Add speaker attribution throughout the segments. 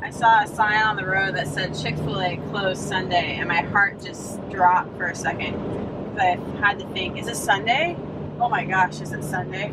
Speaker 1: I saw a sign on the road that said Chick-fil-A closed Sunday, and my heart just dropped for a second. I had to think, is it Sunday? Oh my gosh, is it Sunday?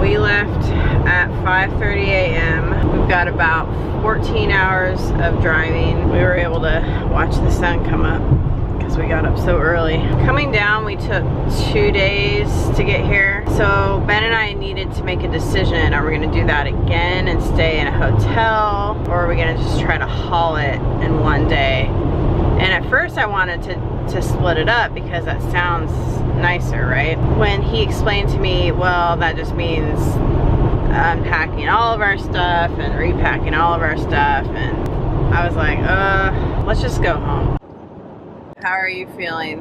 Speaker 1: We left at 5:30 a.m. We've got about 14 hours of driving. We were able to watch the sun come up because we got up so early. Coming down, we took 2 days to get here. So Ben and I needed to make a decision. Are we gonna do that again and stay in a hotel? Or are we gonna just try to haul it in one day? And at first I wanted to split it up because that sounds nicer, right? When he explained to me, well, that just means unpacking all of our stuff and repacking all of our stuff, and I was like, let's just go home. How are you feeling?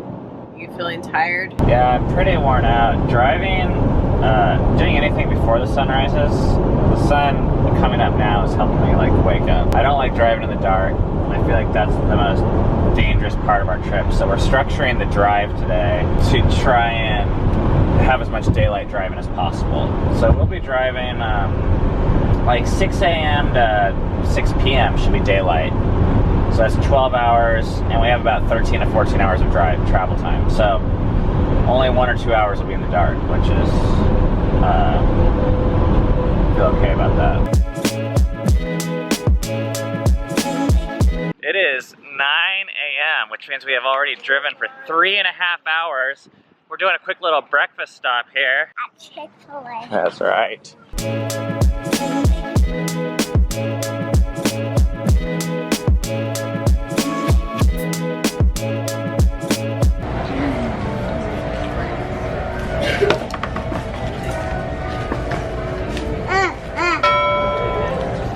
Speaker 1: You feeling tired?
Speaker 2: Yeah, I'm pretty worn out. Driving, doing anything before the sun rises. The sun coming up now is helping me like wake up. I don't like driving in the dark. I feel like that's the most dangerous part of our trip. So we're structuring the drive today to try and have as much daylight driving as possible. So we'll be driving like 6 a.m. to 6 p.m. should be daylight. So that's 12 hours, and we have about 13 to 14 hours of travel time. So only 1 or 2 hours will be in the dark, which is, feel okay about that. It is 9 a.m., which means we have already driven for 3.5 hours. We're doing a quick little breakfast stop here.
Speaker 3: At Chick-fil-A.
Speaker 2: That's right.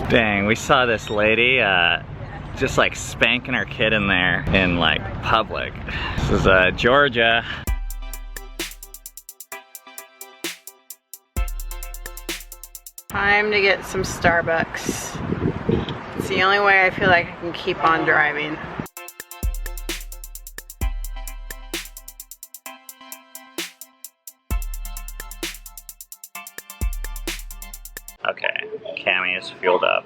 Speaker 2: Dang, we saw this lady just like spanking her kid in there in like public. This is Georgia.
Speaker 1: Time to get some Starbucks. It's the only way I feel like I can keep on driving.
Speaker 2: Okay, Cammy is fueled up.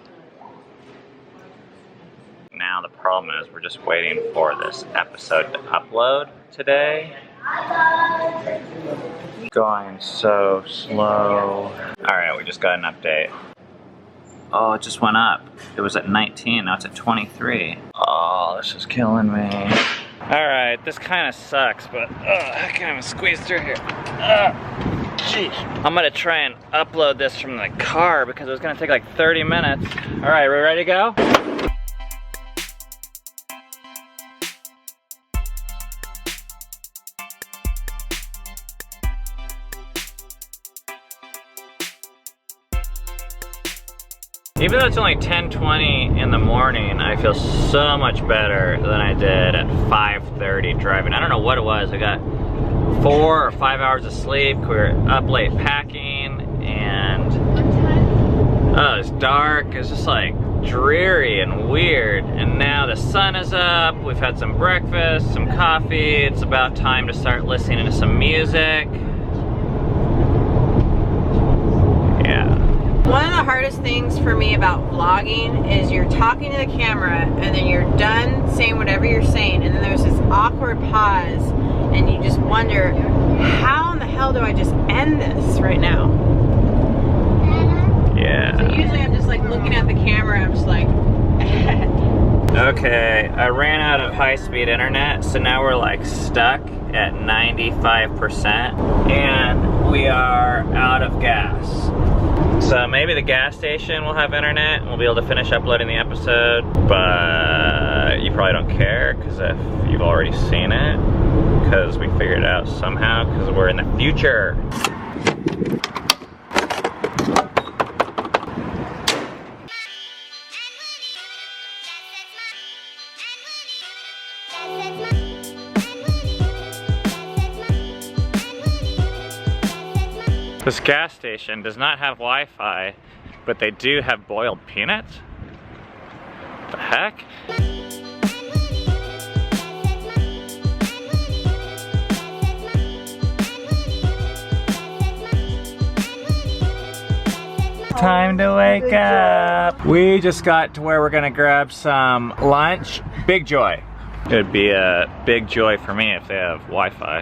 Speaker 2: Now the problem is we're just waiting for this episode to upload today. Going so slow. Alright, we just got an update. Oh, it just went up. It was at 19, now it's at 23. Oh, this is killing me. Alright, this kind of sucks, but I can't even squeeze through here. Jeez. I'm gonna try and upload this from the car because it was gonna take like 30 minutes. Alright, we ready to go? Even though it's only 10:20 in the morning, I feel so much better than I did at 5:30 driving. I don't know what it was. I got 4 or 5 hours of sleep. We were up late packing, and oh, it's dark. It's just like dreary and weird. And now the sun is up. We've had some breakfast, some coffee. It's about time to start listening to some music. Yeah.
Speaker 1: One of the hardest things for me about vlogging is you're talking to the camera and then you're done saying whatever you're saying, and then there's this awkward pause and you just wonder, how in the hell do I just end this right now?
Speaker 2: Yeah.
Speaker 1: So usually I'm just like looking at the camera, I'm just like
Speaker 2: Okay, I ran out of high-speed internet, so now we're like stuck at 95% and we are out of gas. So maybe the gas station will have internet and we'll be able to finish uploading the episode, but you probably don't care because if you've already seen it, because we figured it out somehow because we're in the future. This gas station does not have Wi-Fi, but they do have boiled peanuts? The heck? Time to wake up. We just got to where we're gonna grab some lunch. Big joy. It would be a big joy for me if they have Wi-Fi.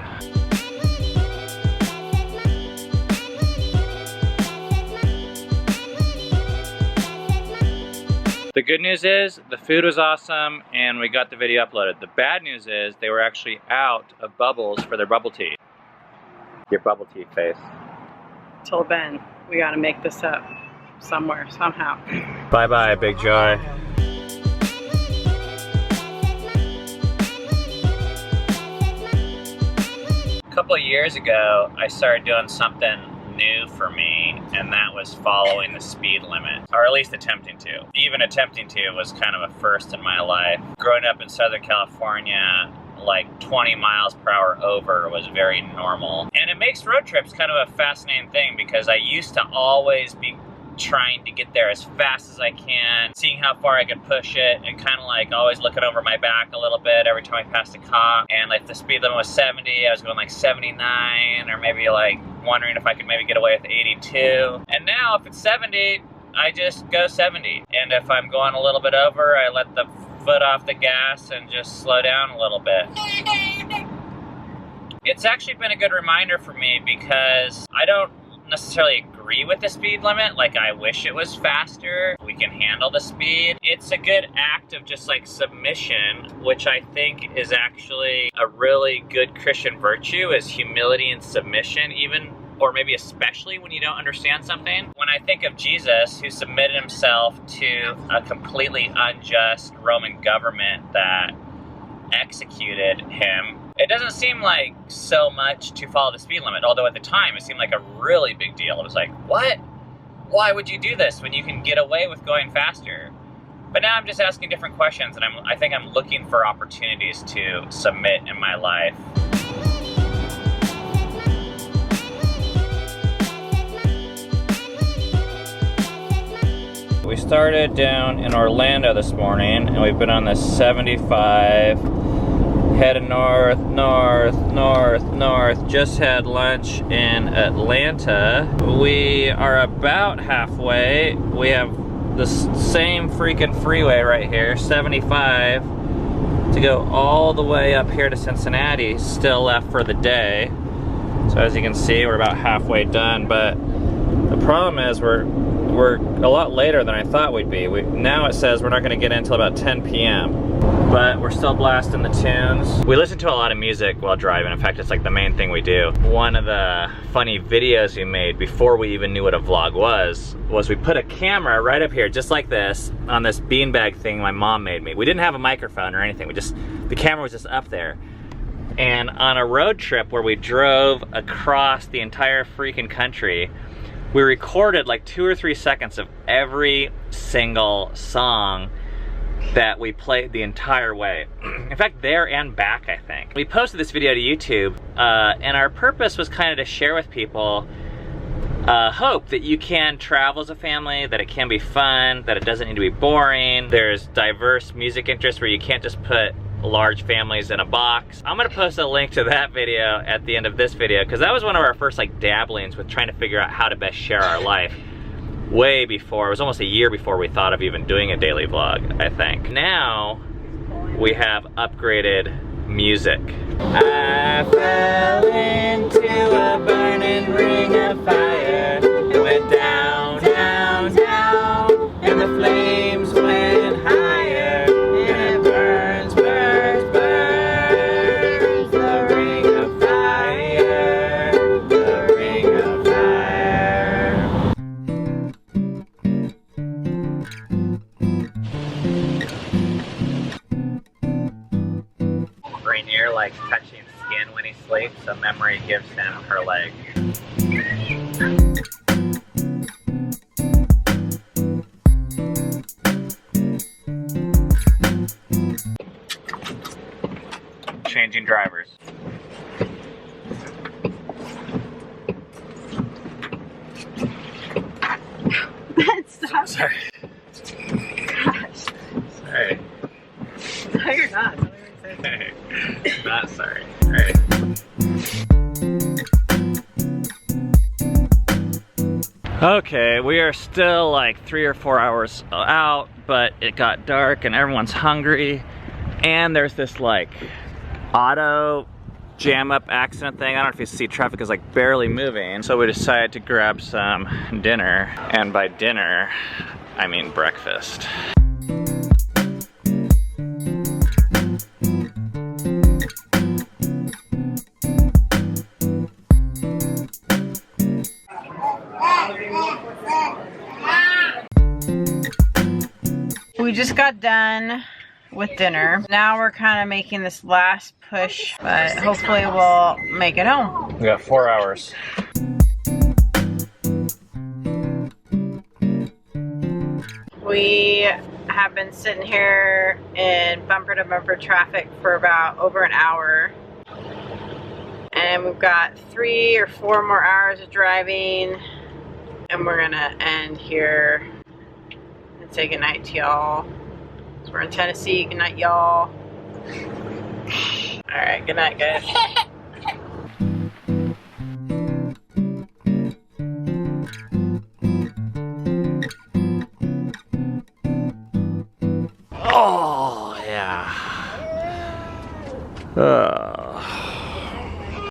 Speaker 2: The good news is the food was awesome and we got the video uploaded. The bad news is they were actually out of bubbles for their bubble tea. Your bubble tea face.
Speaker 1: Told Ben, we gotta make this up somewhere, somehow.
Speaker 2: Bye-bye, Big Joy. A couple of years ago, I started doing something new for me, and that was following the speed limit, or at least attempting to. Even attempting to was kind of a first in my life. Growing up in Southern California, like 20 miles per hour over was very normal. And it makes road trips kind of a fascinating thing because I used to always be trying to get there as fast as I can, seeing how far I could push it, and kind of like always looking over my back a little bit every time I passed a cop. And like the speed limit was 70, I was going like 79, or maybe like wondering if I could maybe get away with 82. And now if it's 70, I just go 70. And if I'm going a little bit over, I let the foot off the gas and just slow down a little bit. It's actually been a good reminder for me because I don't necessarily agree with the speed limit. Like, I wish it was faster. We can handle the speed. It's a good act of just like submission, which I think is actually a really good Christian virtue, is humility and submission, even, or maybe especially when you don't understand something. When I think of Jesus, who submitted himself to a completely unjust Roman government that executed him, it doesn't seem like so much to follow the speed limit, although at the time it seemed like a really big deal. It was like, what? Why would you do this when you can get away with going faster? But now I'm just asking different questions, and I think I'm looking for opportunities to submit in my life. We started down in Orlando this morning, and we've been on this 75, heading north, north, north, north. Just had lunch in Atlanta. We are about halfway. We have the same freaking freeway right here, 75, to go all the way up here to Cincinnati, still left for the day. So as you can see, we're about halfway done, but the problem is we're a lot later than I thought we'd be. Now it says we're not going to get in until about 10 p.m. But we're still blasting the tunes. We listen to a lot of music while driving. In fact, it's like the main thing we do. One of the funny videos we made before we even knew what a vlog was we put a camera right up here, just like this, on this beanbag thing my mom made me. We didn't have a microphone or anything. The camera was just up there. And on a road trip where we drove across the entire freaking country, we recorded like 2 or 3 seconds of every single song that we played the entire way. In fact, there and back, I think. We posted this video to YouTube, and our purpose was kind of to share with people hope that you can travel as a family, that it can be fun, that it doesn't need to be boring. There's diverse music interests where you can't just put large families in a box. I'm gonna post a link to that video at the end of this video, because that was one of our first like dabblings with trying to figure out how to best share our life. Way before, it was almost a year before we thought of even doing a daily vlog, I think. Now, we have upgraded music. I fell into a burning ring of fire. It went down, down, down, and the flames went higher. And it burns, burns, burns, the ring of fire, the ring of fire. Rainier likes touching skin when he sleeps, so Memory gives him her leg. Changing drivers.
Speaker 1: That's
Speaker 2: Sorry.
Speaker 1: Gosh.
Speaker 2: Sorry.
Speaker 1: No, you're not. Don't even say
Speaker 2: Hey, not sorry. Alright. Okay, we are still like 3 or 4 hours out, but it got dark and everyone's hungry. And there's this like auto jam up accident thing. I don't know if you see, traffic is like barely moving. So we decided to grab some dinner. And by dinner, I mean breakfast.
Speaker 1: We just got done with dinner. Now we're kind of making this last push, but hopefully we'll make it home.
Speaker 2: We got 4 hours.
Speaker 1: We have been sitting here in bumper to bumper traffic for about over an hour. And we've got 3 or 4 more hours of driving. And we're gonna end here and say goodnight to y'all. So we're in Tennessee. Good night, y'all. All right, good night, guys.